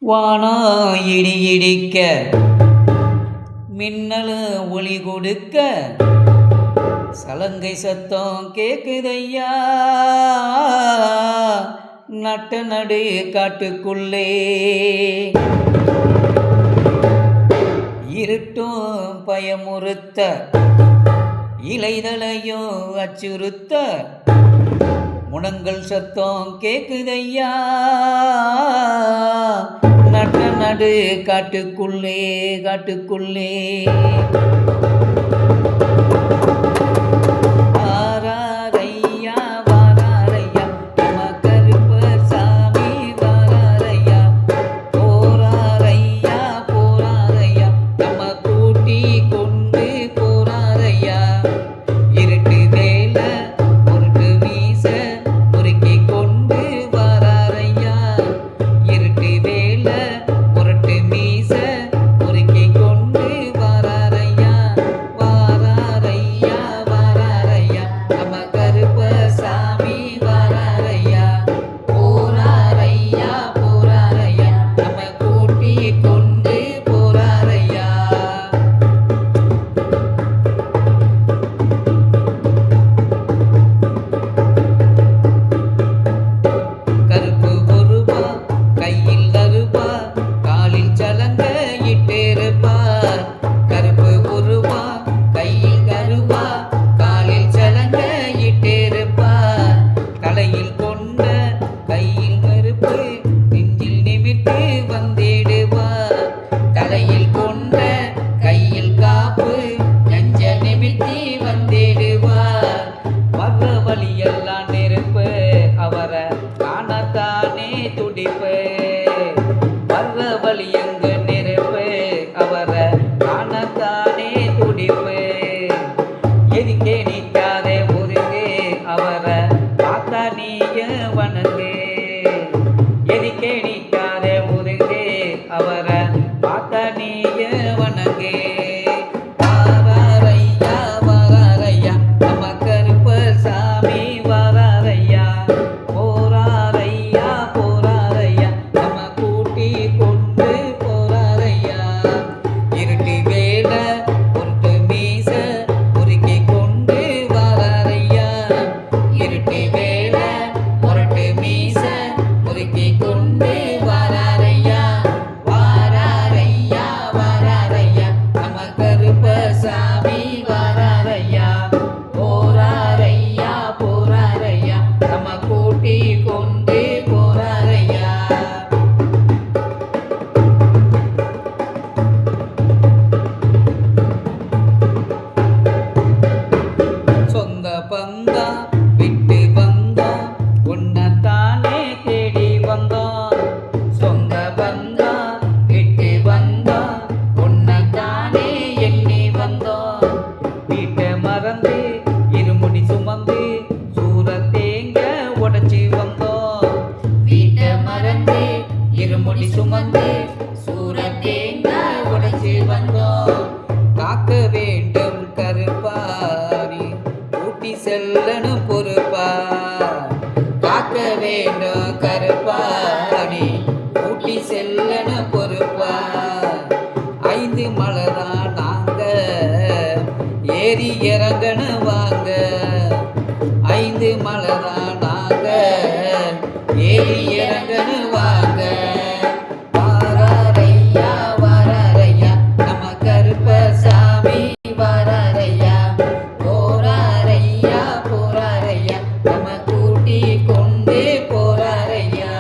வானா இடி இடிக்க மின்னலு ஒளி கொடுக்க சலங்கை சத்தம் கேக்குதையா நட்ட நடு காட்டுக்குள்ளே இருட்டும் பயமுறுத்த இலைதலையும் அச்சுறுத்த முனங்கள் சத்தம் கேக்குதையா நட்ட நடு காட்டுக்குள்ளே வாராரையா வாராரையா நம்ம கருப்பர் சாமி வாராரையா போறாரையா போறாரையா நம்ம கூட்டி கொண்டு போறாரையா இருட்டு வேல பொருட்டு வீச பொறுக்கி கொண்டு வாராரையா இருட்டு வேல பொருட்டு மீச பொறுக்கி கொண்டு வாராரையா வாராரையா வாராரையா நம்ம கருப்பர் சாமி வாராரையா போறாரையா போறாரையா நம்ம கூட்டி கொண்டு போறாரையா கருப்பு ஒருவா கையில் அருவா காலில் சலங்க இட்டேருப்பா கருப்பு ஒருவா கையில் கருவா காலில் சலங்க இட்டேருப்பா தலையில் கொண்ட கையில் நெருப்பு நெஞ்சில் நிமிர்த்து வந்திடுவா தலையில் கொண்ட கையில் காப்பு நெஞ்ச நிமிர்த்தி வந்திடுவா வர்ற வழியெல்லாம் நெருப்பு அவரை காணத்தானே துடிப்பு வர்ற வழி எங்க நெருப்பு அவரை காணத்தானே துடிப்பு எதுக்கே நிற்காதே ஒதுங்கு அவரை பார்த்தா நீய வணங்கு எதுக்கே நிற்காதே ஒதுங்கு அவரை பார்த்தா நீய வணங்கு வாராரையா வாராரையா நம்ம கருப்பர் சாமி வாராரையா போறாரையா போறாரையா நம்ம கூட்டி கொண்டு போறாரையா இருட்டு வேல பொருட்டு மீச பொறுக்கி கொண்டு வாராரையா இருட்டு வேல பொருட்டு மீச பொறுக்கி கொண்டு வாராரையா வாராரையா வாராரையா நம்ம கருப்பர் சாமி வாராரையா போறாரையா போறாரையா நம்ம கூட்டி கொண்டு போறாரையா சொந்த பந்தா விட்டு வந்தோம் உன்னைத்தானே தேடி வந்தோம் சொந்த பந்தா விட்டு வந்தோம் உன்னைத்தானே எண்ணி வந்தோம் வீட்டை மறந்து இருமுடி சுமந்து சூற தேங்க உடைச்சி வந்தோம் வீட்டை மறந்து இருமுடி சுமந்து சூற தேங்க உடைச்சி வந்தோம் காக்க வேண்டும் கருப்பாரி கூட்டி செல்லணும் பொறுப்பா காக்க வேண்டும் கருப்பாரி கூட்டி செல்லணும் பொறுப்பா 5 மலைதான் நாங்க ஏறி இறங்கணும் வாங்க 5 மலைதான் நாங்க ஏறி இறங்கணும் வாங்க வாராரையா வாராரையா நம்ம கருப்பர் சாமி வாராரையா போறாரையா போறாரையா நம்ம கூட்டி கொண்டு போறாரையா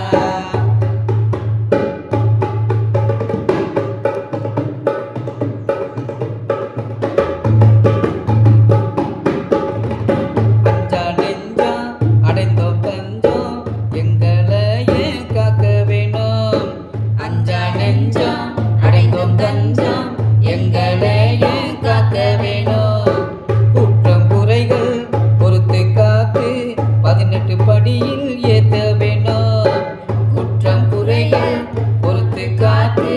அஞ்சா நெஞ்சா அடைந்தோம் தஞ்சம் எங்களையே காக்க வேணும் அஞ்சா நெஞ்சா அடைந்தோம் தஞ்சம் எங்களையே காக்க வேணும் குற்றம் குறைகள் பொறுத்து காத்து 18 படியில் ஏத்த வேணும் குற்றம் குறைகள் பொறுத்து காத்து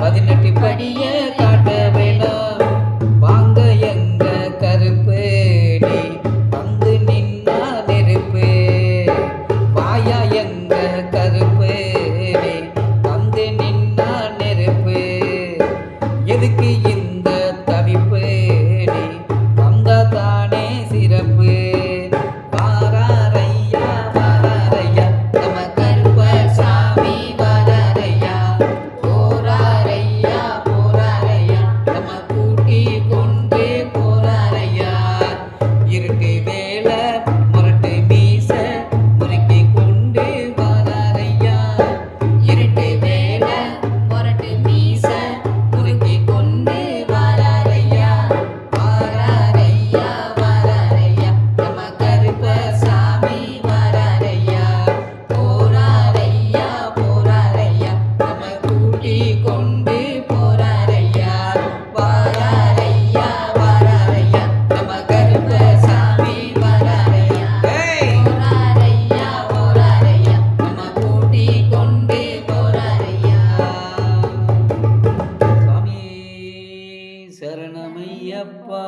18 படிய காட்ட வேணும் வாங்க எங்க கருப்பு நீ வந்து நின்னா நெருப்பு வாயா எங்க கருப்பு நீ வந்து நின்ன ஐயப்பா.